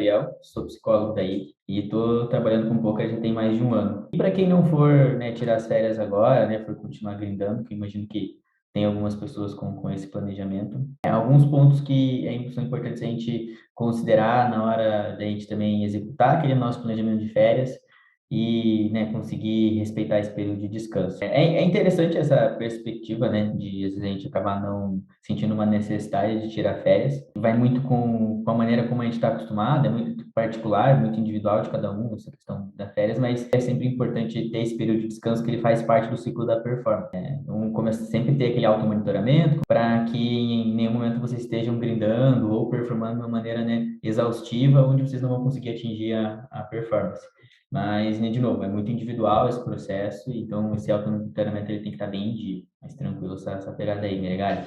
Gabriel, sou psicólogo daí e estou trabalhando com o poker já tem mais de um ano. E para quem não for, né, tirar as férias agora, né, for continuar grindando, que eu imagino que tem algumas pessoas com esse planejamento, alguns pontos que são importantes a gente considerar na hora da gente também executar aquele nosso planejamento de férias e, né, conseguir respeitar esse período de descanso. É interessante essa perspectiva, né, de às vezes a gente acabar não sentindo uma necessidade de tirar férias. Vai muito com a maneira como a gente está acostumado, é muito particular, muito individual de cada um, essa questão da férias, mas é sempre importante ter esse período de descanso que ele faz parte do ciclo da performance. Então, começa sempre ter aquele automonitoramento para que em nenhum momento vocês estejam grindando ou performando de uma maneira, né, exaustiva, onde vocês não vão conseguir atingir a performance. Mas, né, de novo, é muito individual esse processo, então esse automonitoramento ele tem que estar bem mais tranquilo essa pegada aí, Meregali.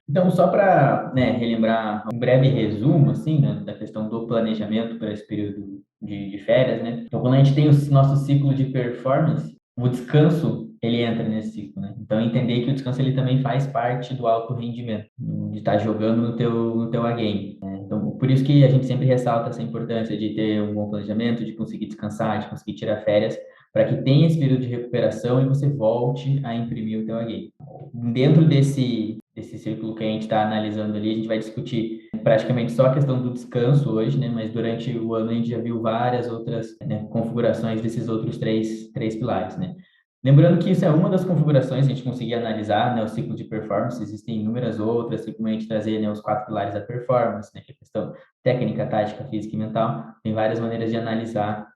Então, só para, né, relembrar um breve resumo, assim, né, da questão do planejamento para esse período de férias, né? Então, quando a gente tem o nosso ciclo de performance, o descanso, ele entra nesse ciclo, né? Então, entender que o descanso, ele também faz parte do alto rendimento, de estar jogando no teu A-game. Então, por isso que a gente sempre ressalta essa importância de ter um bom planejamento, de conseguir descansar, de conseguir tirar férias, para que tenha esse período de recuperação e você volte a imprimir o teu A-game. Dentro desse círculo que a gente está analisando ali, a gente vai discutir praticamente só a questão do descanso hoje, né? Mas durante o ano a gente já viu várias outras, né, configurações desses outros três pilares, né? Lembrando que isso é uma das configurações, a gente conseguir analisar, né, o ciclo de performance, existem inúmeras outras, assim como a gente trazer, né, os 4 pilares da performance, né, que é a questão técnica, tática, física e mental, tem várias maneiras de analisar,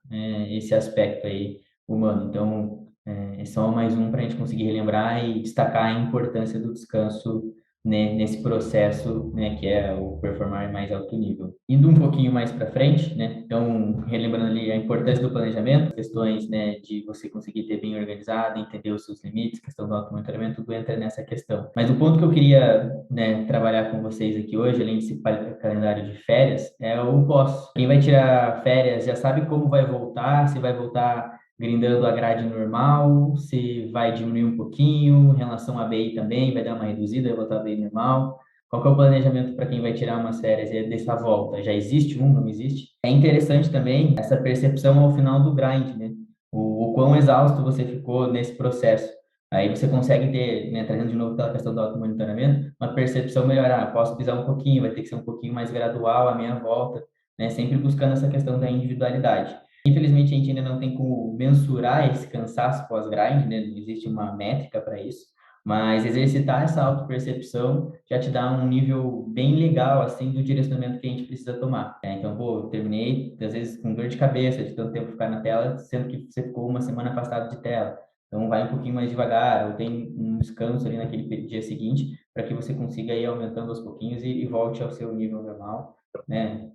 esse aspecto aí humano. Então, é só mais um para a gente conseguir relembrar e destacar a importância do descanso, né, nesse processo, né, que é o performar em mais alto nível. Indo um pouquinho mais para frente, né, então, relembrando ali a importância do planejamento, questões, né, de você conseguir ter bem organizado, entender os seus limites, questão do automonitoramento, tudo entra nessa questão. Mas o ponto que eu queria, né, trabalhar com vocês aqui hoje, além desse calendário de férias, é o pós. Quem vai tirar férias já sabe como vai voltar, se vai voltar grindando a grade normal, se vai diminuir um pouquinho, em relação à BI também, vai dar uma reduzida, vai voltar a BI normal. Qual que é o planejamento para quem vai tirar umas férias dessa volta? Já existe um, não existe? É interessante também essa percepção ao final do grind, né? O quão exausto você ficou nesse processo. Aí você consegue ter, né, trazendo de novo aquela questão do automonitoramento, uma percepção melhor. Ah, posso pisar um pouquinho, vai ter que ser um pouquinho mais gradual a minha volta, né? Sempre buscando essa questão da individualidade. Infelizmente, a gente ainda não tem como mensurar esse cansaço pós-grind, né? Não existe uma métrica para isso, mas exercitar essa autopercepção já te dá um nível bem legal, assim, do direcionamento que a gente precisa tomar. Então, pô, eu terminei, às vezes, com dor de cabeça, de tanto tempo ficar na tela, sendo que você ficou uma semana afastado de tela. Então, vai um pouquinho mais devagar, ou tem um descanso ali naquele dia seguinte, para que você consiga ir aumentando aos pouquinhos e volte ao seu nível normal, né,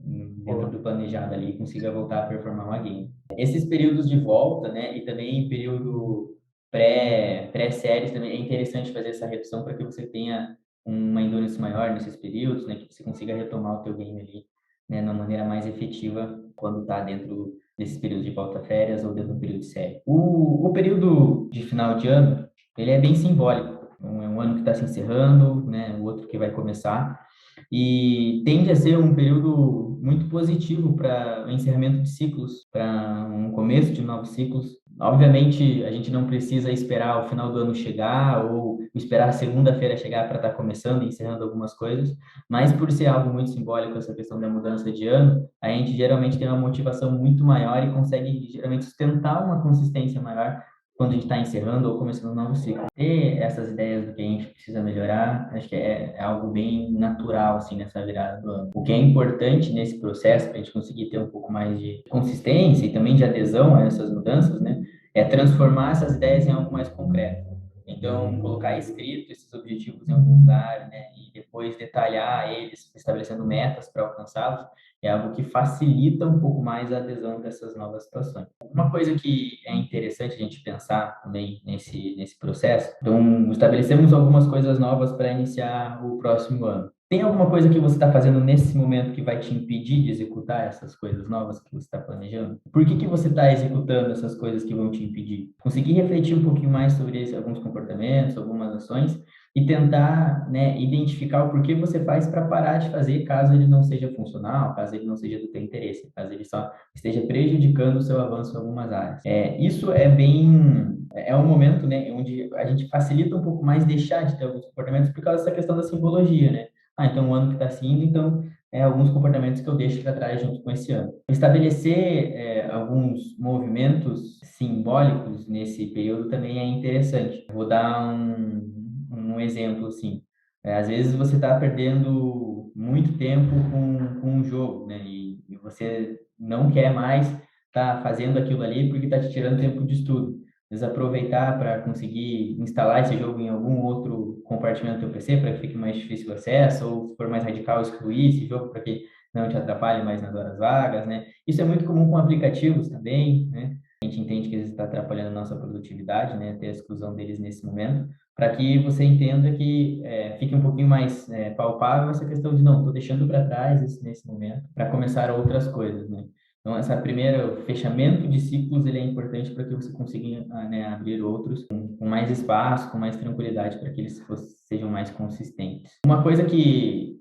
dentro do planejado ali, consiga voltar a performar uma game. Esses períodos de volta, né, e também período pré-séries também é interessante fazer essa redução para que você tenha uma endurance maior nesses períodos, né, que você consiga retomar o teu game ali, né, de uma maneira mais efetiva quando está dentro desses períodos de volta férias ou dentro do período de série. O período de final de ano, ele é bem simbólico. É um ano que está se encerrando, né, o outro que vai começar, e tende a ser um período muito positivo para o encerramento de ciclos, para um começo de novos ciclos. Obviamente, a gente não precisa esperar o final do ano chegar ou esperar a segunda-feira chegar para estar começando e encerrando algumas coisas, mas por ser algo muito simbólico, essa questão da mudança de ano, a gente geralmente tem uma motivação muito maior e consegue geralmente sustentar uma consistência maior quando a gente está encerrando ou começando um novo ciclo. Ter essas ideias do que a gente precisa melhorar, acho que é algo bem natural, assim, nessa virada do ano. O que é importante nesse processo, para a gente conseguir ter um pouco mais de consistência e também de adesão a essas mudanças, né, é transformar essas ideias em algo mais concreto. Então, colocar escrito esses objetivos em algum lugar, né, e depois detalhar eles, estabelecendo metas para alcançá-los, é algo que facilita um pouco mais a adesão dessas novas situações. Uma coisa que é interessante a gente pensar também nesse processo, então estabelecemos algumas coisas novas para iniciar o próximo ano. Tem alguma coisa que você está fazendo nesse momento que vai te impedir de executar essas coisas novas que você está planejando? Por que que você está executando essas coisas que vão te impedir? Conseguir refletir um pouquinho mais sobre alguns comportamentos, algumas ações e tentar, né, identificar o porquê você faz para parar de fazer caso ele não seja funcional, caso ele não seja do teu interesse, caso ele só esteja prejudicando o seu avanço em algumas áreas. Isso é um momento, né, onde a gente facilita um pouco mais deixar de ter alguns comportamentos por causa dessa questão da simbologia, né? Ah, então o ano que está se indo, então alguns comportamentos que eu deixo para trás junto com esse ano. Estabelecer alguns movimentos simbólicos nesse período também é interessante. Vou dar um exemplo assim. Às vezes você está perdendo muito tempo com um jogo, né? E você não quer mais estar fazendo aquilo ali porque está te tirando tempo de estudo. Às vezes aproveitar para conseguir instalar esse jogo em algum outro compartimento do teu PC para que fique mais difícil o acesso, ou se for mais radical, excluir esse jogo para que não te atrapalhe mais nas horas vagas, né? Isso é muito comum com aplicativos também, né? A gente entende que eles está atrapalhando a nossa produtividade, né? Ter a exclusão deles nesse momento, para que você entenda que fique um pouquinho mais palpável essa questão de não, estou deixando para trás isso nesse momento para começar outras coisas, né? Então, essa primeira, o fechamento de ciclos, ele é importante para que você consiga, né, abrir outros com mais espaço, com mais tranquilidade, para que eles sejam mais consistentes. Uma coisa que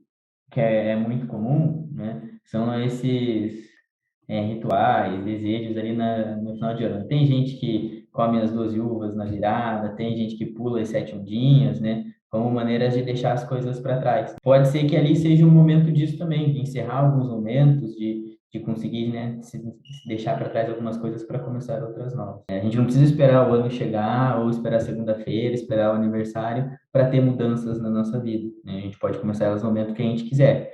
é muito comum, né, são esses rituais, desejos ali no final de ano. Tem gente que come as 12 uvas na virada, tem gente que pula as 7 ondinhas, né? Como maneiras de deixar as coisas para trás. Pode ser que ali seja um momento disso também, de encerrar alguns momentos, de conseguir, né, se deixar para trás algumas coisas para começar outras novas. A gente não precisa esperar o ano chegar ou esperar segunda-feira, esperar o aniversário para ter mudanças na nossa vida, né? A gente pode começar elas no momento que a gente quiser.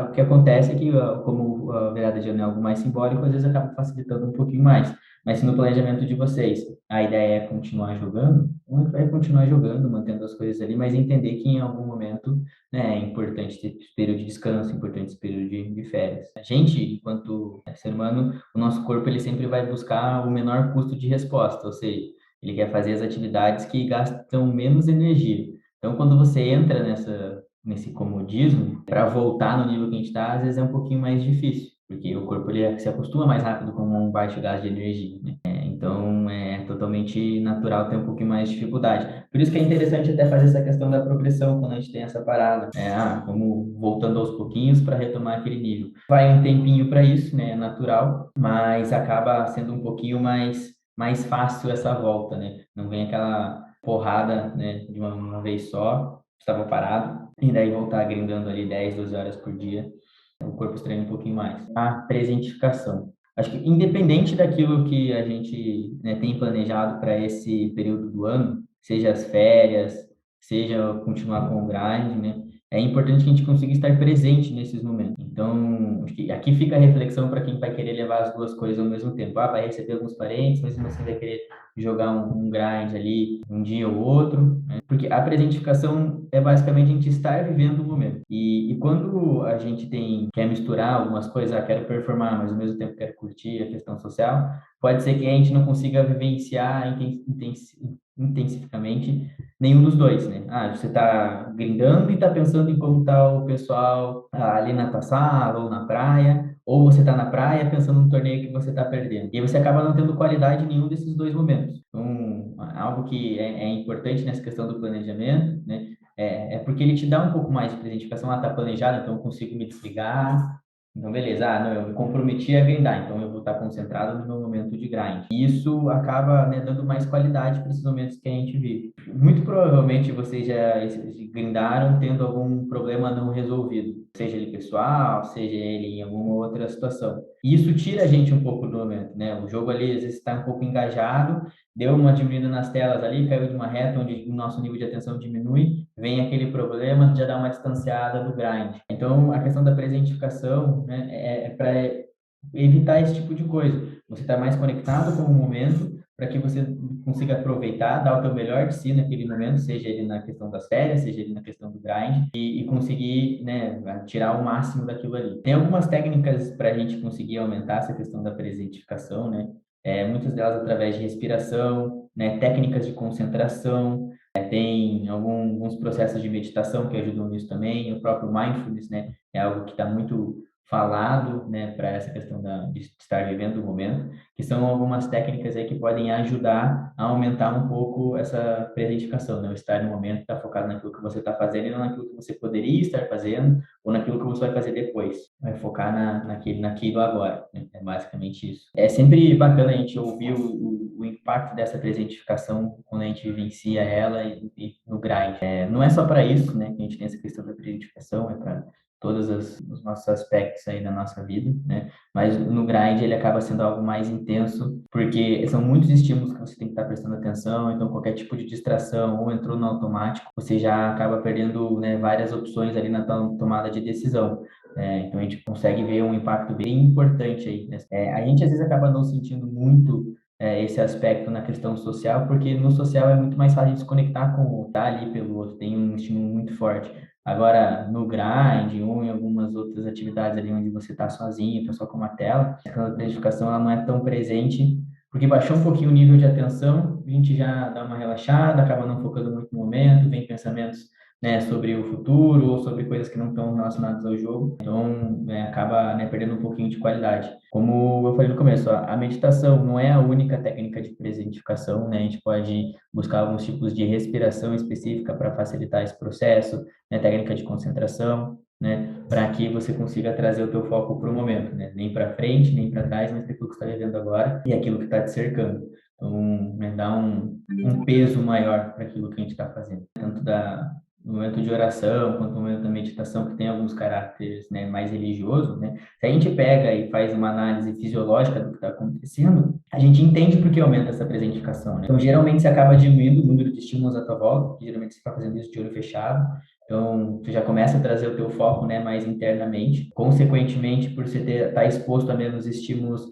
O que acontece é que, como a virada de ano é algo mais simbólico, às vezes acaba facilitando um pouquinho mais. Mas se no planejamento de vocês a ideia é continuar jogando, então vai continuar jogando, mantendo as coisas ali, mas entender que em algum momento, né, é importante ter esse período de descanso, é importante esse período de férias. A gente, enquanto ser humano, o nosso corpo ele sempre vai buscar o menor custo de resposta, ou seja, ele quer fazer as atividades que gastam menos energia. Então, quando você entra nesse comodismo, para voltar no nível que a gente está, às vezes é um pouquinho mais difícil, porque o corpo ele se acostuma mais rápido com um baixo gasto de energia, né? Então é totalmente natural ter um pouquinho mais de dificuldade. Por isso que é interessante até fazer essa questão da progressão quando a gente tem essa parada. Como voltando aos pouquinhos para retomar aquele nível. Vai um tempinho para isso, né? É natural, mas acaba sendo um pouquinho mais fácil essa volta, né? Não vem aquela porrada, né, de uma vez só, estava parado, e daí voltar grindando ali 10, 12 horas por dia, o corpo estranha um pouquinho mais. A presentificação. Acho que independente daquilo que a gente, né, tem planejado para esse período do ano, seja as férias, seja continuar com o grind, né, é importante que a gente consiga estar presente nesses momentos. Então, acho que aqui fica a reflexão para quem vai querer levar as duas coisas ao mesmo tempo. Vai receber alguns parentes, mas você vai querer jogar um grind ali um dia ou outro, né? Porque a presentificação é basicamente a gente estar vivendo o momento. E quando a gente quer misturar algumas coisas, quero performar, mas ao mesmo tempo quero curtir a questão social, pode ser que a gente não consiga vivenciar intensificamente nenhum dos dois, né? Você está grindando e está pensando em como está o pessoal ali na tua sala ou na praia, ou você está na praia pensando no torneio que você está perdendo. E aí você acaba não tendo qualidade em nenhum desses dois momentos. Então, algo que é importante nessa questão do planejamento, né? Porque ele te dá um pouco mais de presentificação. Tá planejado, então eu consigo me desligar. Então, beleza. Não, eu me comprometi a grindar, então eu vou estar concentrado no meu momento de grind. E isso acaba, né, dando mais qualidade para esses momentos que a gente vive. Muito provavelmente vocês já grindaram tendo algum problema não resolvido, seja ele pessoal, seja ele em alguma outra situação. E isso tira a gente um pouco do momento, né? O jogo ali às vezes está um pouco engajado, deu uma diminuída nas telas ali, caiu de uma reta onde o nosso nível de atenção diminui, vem aquele problema, já dá uma distanciada do grind. Então, a questão da presentificação, né, é para evitar esse tipo de coisa. Você está mais conectado com o momento para que você consiga aproveitar, dar o teu melhor de si naquele momento, seja ele na questão das férias, seja ele na questão do grind, e conseguir, né, tirar o máximo daquilo ali. Tem algumas técnicas para a gente conseguir aumentar essa questão da presentificação, né? Muitas delas através de respiração, né, técnicas de concentração, Tem alguns processos de meditação que ajudam nisso também, o próprio mindfulness, né, é algo que está muito falado, né, para essa questão de estar vivendo o momento, que são algumas técnicas aí que podem ajudar a aumentar um pouco essa presentificação, né, o estar no momento, estar focado naquilo que você está fazendo e não naquilo que você poderia estar fazendo ou naquilo que você vai fazer depois, vai focar naquilo agora, né, é basicamente isso. É sempre bacana a gente ouvir o impacto dessa presentificação quando a gente vivencia ela e no grind. Não é só para isso, né, que a gente tem essa questão da presentificação, é para todos os nossos aspectos aí da nossa vida, né? Mas no grind ele acaba sendo algo mais intenso, porque são muitos estímulos que você tem que estar prestando atenção, então qualquer tipo de distração ou entrou no automático, você já acaba perdendo, né, várias opções ali na tomada de decisão. Então a gente consegue ver um impacto bem importante aí, né? A gente às vezes acaba não sentindo muito esse aspecto na questão social, porque no social é muito mais fácil de se conectar com o tá ali pelo outro, tem um estímulo muito forte. Agora, no grind ou em algumas outras atividades ali onde você está sozinho, está só com uma tela, a identificação ela não é tão presente, porque baixou um pouquinho o nível de atenção, a gente já dá uma relaxada, acaba não focando muito no momento, vem pensamentos, né, sobre o futuro ou sobre coisas que não estão relacionadas ao jogo, então acaba, né, perdendo um pouquinho de qualidade. Como eu falei no começo, a meditação não é a única técnica de presentificação, né? A gente pode buscar alguns tipos de respiração específica para facilitar esse processo, né? Técnica de concentração, né? Para que você consiga trazer o teu foco para o momento, né? Nem para frente, nem para trás, mas para aquilo que você está vivendo agora e aquilo que está te cercando. Então, né, dá um peso maior para aquilo que a gente está fazendo. Tanto no momento de oração, quanto no momento da meditação, que tem alguns caracteres, né, mais religiosos, né? Se a gente pega e faz uma análise fisiológica do que está acontecendo, a gente entende por que aumenta essa presentificação, né? Então, geralmente, você acaba diminuindo o número de estímulos à tua volta, que geralmente você está fazendo isso de olho fechado. Então, tu já começa a trazer o teu foco, né, mais internamente. Consequentemente, por você estar exposto a menos estímulos,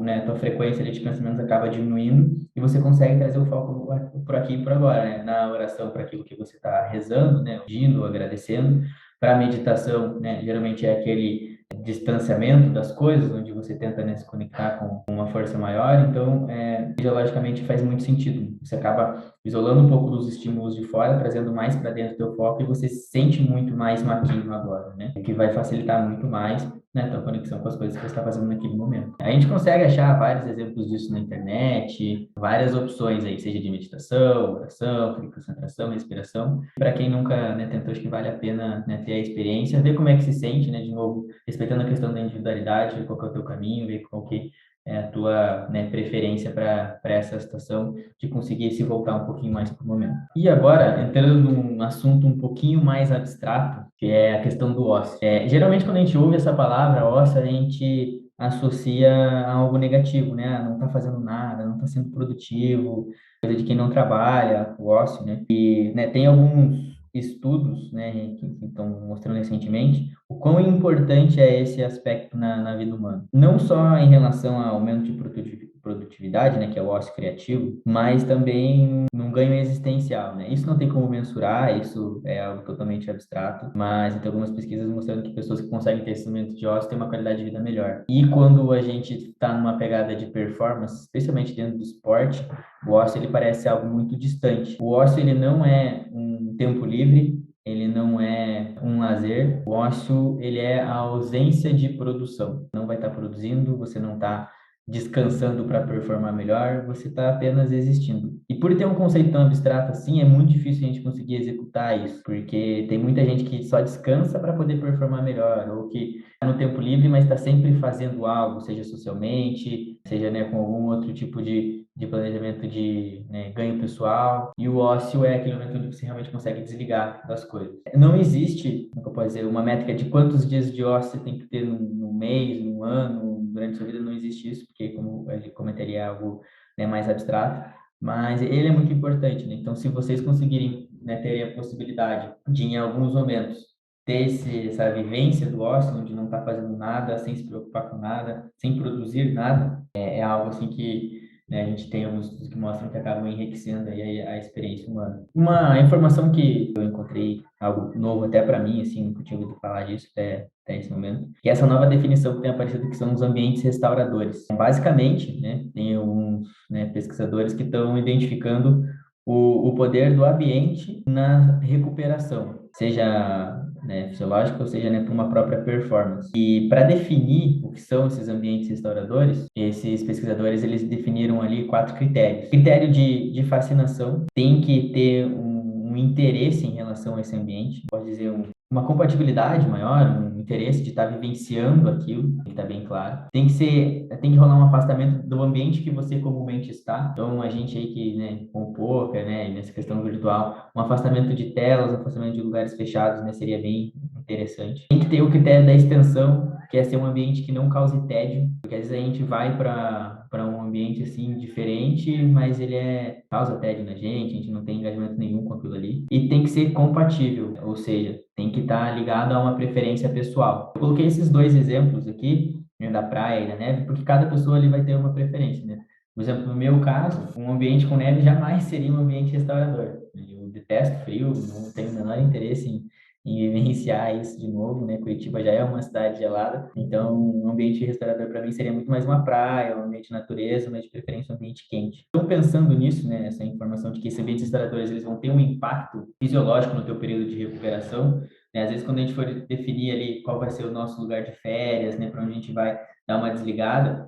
né, tua frequência de pensamentos acaba diminuindo e você consegue trazer o foco por aqui e por agora, né? Na oração, para aquilo que você está rezando, né, pedindo, agradecendo. Para a meditação, né, geralmente é aquele distanciamento das coisas, onde você tenta, né, se conectar com uma força maior. Então, fisiologicamente faz muito sentido. Você acaba isolando um pouco dos estímulos de fora, trazendo mais para dentro do teu foco e você se sente muito mais no aqui e no agora, né? O que vai facilitar muito mais, né, a tua conexão com as coisas que você está fazendo naquele momento. A gente consegue achar vários exemplos disso na internet, várias opções aí, seja de meditação, oração, concentração, respiração. Para quem nunca, né, tentou, acho que vale a pena, né, ter a experiência, ver como é que se sente, né, de novo, respeitando a questão da individualidade, ver qual que é o teu caminho, ver qual que é a tua, né, preferência para essa situação, de conseguir se voltar um pouquinho mais para o momento. E agora, entrando num assunto um pouquinho mais abstrato, que é a questão do ócio. Geralmente, quando a gente ouve essa palavra ócio, a gente associa a algo negativo, né? Ah, não está fazendo nada, não está sendo produtivo, coisa de quem não trabalha, o ócio, né? E, né, tem alguns estudos, né, que estão mostrando recentemente o quão importante é esse aspecto na vida humana. Não só em relação ao aumento de produtividade, né, que é o ócio criativo, mas também num ganho existencial, né? Isso não tem como mensurar, isso é algo totalmente abstrato, mas tem algumas pesquisas mostrando que pessoas que conseguem ter esse momento de ócio têm uma qualidade de vida melhor. E quando a gente está numa pegada de performance, especialmente dentro do esporte, o ócio ele parece algo muito distante. O ócio ele não é um tempo livre, ele não é um lazer. O ócio, ele é a ausência de produção. Não vai estar produzindo, você não está descansando para performar melhor, você está apenas existindo. E por ter um conceito tão abstrato assim, é muito difícil a gente conseguir executar isso, porque tem muita gente que só descansa para poder performar melhor, ou que está no tempo livre, mas está sempre fazendo algo, seja socialmente, seja, né, com algum outro tipo de planejamento de, né, ganho pessoal. E o ócio é aquele momento onde você realmente consegue desligar das coisas. Não existe, como eu posso dizer, uma métrica de quantos dias de ócio você tem que ter no mês, no ano, durante a sua vida. Não existe isso, porque, como eu comentei, é algo, né, mais abstrato. Mas ele é muito importante, né? Então, se vocês conseguirem, né, ter a possibilidade de, em alguns momentos, ter essa vivência do ócio, onde não está fazendo nada, sem se preocupar com nada, sem produzir nada, é algo assim que, né, a gente tem alguns estudos que mostram que acabam enriquecendo aí a experiência humana. Uma informação que eu encontrei, algo novo até para mim, assim, nunca tinha ouvido falar disso até esse momento, que é essa nova definição que tem aparecido, que são os ambientes restauradores. Basicamente, né, tem alguns, né, pesquisadores que estão identificando o poder do ambiente na recuperação, seja, né, fisiológica ou seja, né, para uma própria performance. E para definir o que são esses ambientes restauradores, esses pesquisadores eles definiram ali 4 critérios. Critério de fascinação, tem que ter um interesse em relação a esse ambiente, pode dizer uma compatibilidade maior, um interesse de estar vivenciando aquilo, tem que estar bem claro. Tem que rolar um afastamento do ambiente que você comumente está. Então, a gente aí que, né, com o poker, né, nessa questão virtual, um afastamento de telas, um afastamento de lugares fechados, né, seria bem interessante. Tem que ter o critério da extensão, que é ser um ambiente que não cause tédio, porque às vezes a gente vai para um ambiente assim diferente, mas ele causa tédio na gente, a gente não tem engajamento nenhum com aquilo ali. E tem que ser compatível, ou seja, tem que estar ligado a uma preferência pessoal. Eu coloquei esses 2 exemplos aqui, né, da praia e da neve, porque cada pessoa ali vai ter uma preferência, né? Por exemplo, no meu caso, um ambiente com neve jamais seria um ambiente restaurador. Eu detesto frio, não tenho o menor interesse em vivenciar isso de novo, né? Curitiba já é uma cidade gelada, então um ambiente restaurador para mim seria muito mais uma praia, um ambiente de natureza, mas de preferência um ambiente quente. Então, pensando nisso, né, essa informação de que esses ambientes restauradores eles vão ter um impacto fisiológico no teu período de recuperação, né? Às vezes quando a gente for definir ali qual vai ser o nosso lugar de férias, né, para onde a gente vai dar uma desligada,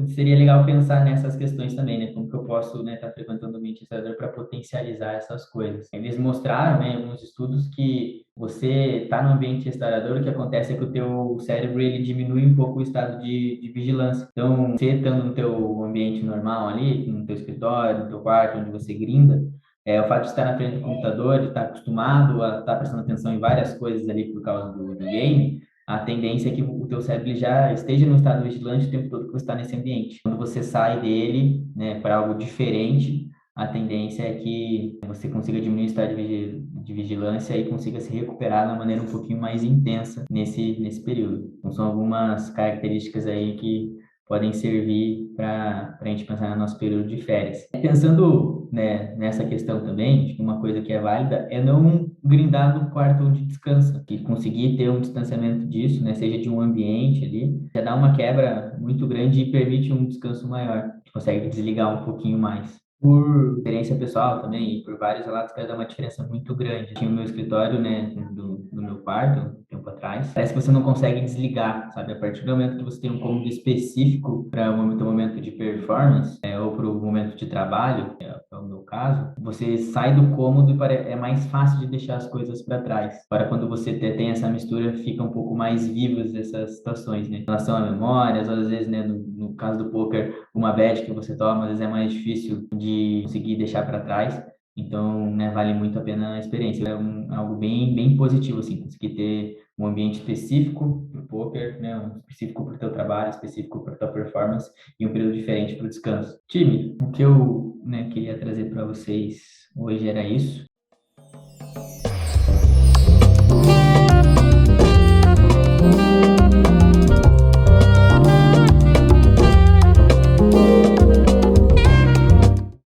seria legal pensar nessas questões também, né? Como que eu posso, né, estar frequentando o ambiente restaurador para potencializar essas coisas. Eles mostraram, né, em alguns estudos que você está no ambiente restaurador, o que acontece é que o teu cérebro ele diminui um pouco o estado de vigilância. Então, você estando no teu ambiente normal ali, no teu escritório, no teu quarto, onde você grinda, o fato de estar na frente do computador, de estar acostumado a estar prestando atenção em várias coisas ali por causa do game, a tendência é que o teu cérebro ele já esteja no estado vigilante o tempo todo que você está nesse ambiente. Quando você sai dele, né, para algo diferente, a tendência é que você consiga diminuir o estado de vigilância e consiga se recuperar de uma maneira um pouquinho mais intensa nesse período. Então, são algumas características aí que podem servir para a gente pensar no nosso período de férias. Pensando, né, nessa questão também, acho que uma coisa que é válida é não grindar no quarto onde descansa, e conseguir ter um distanciamento disso, né, seja de um ambiente ali, já dá uma quebra muito grande e permite um descanso maior. A gente consegue desligar um pouquinho mais. Por experiência pessoal também, e por vários relatos, que dá uma diferença muito grande. Tinha o meu escritório, né, do meu quarto, um tempo atrás. Parece que você não consegue desligar, sabe? A partir do momento que você tem um cômodo específico para o momento de performance, ou para o momento de trabalho, é o meu caso, você sai do cômodo e é mais fácil de deixar as coisas para trás. Para quando você tem essa mistura, fica um pouco mais vivas essas situações, né? Em relação a memórias, às vezes, né, no caso do poker, uma bet que você toma, às vezes é mais difícil de conseguir deixar para trás. Então, né, vale muito a pena a experiência. É algo bem positivo, assim, conseguir ter um ambiente específico para o poker, né, um específico para o teu trabalho, específico para a tua performance e um período diferente para o descanso. Time, o que eu, né, queria trazer para vocês hoje era isso.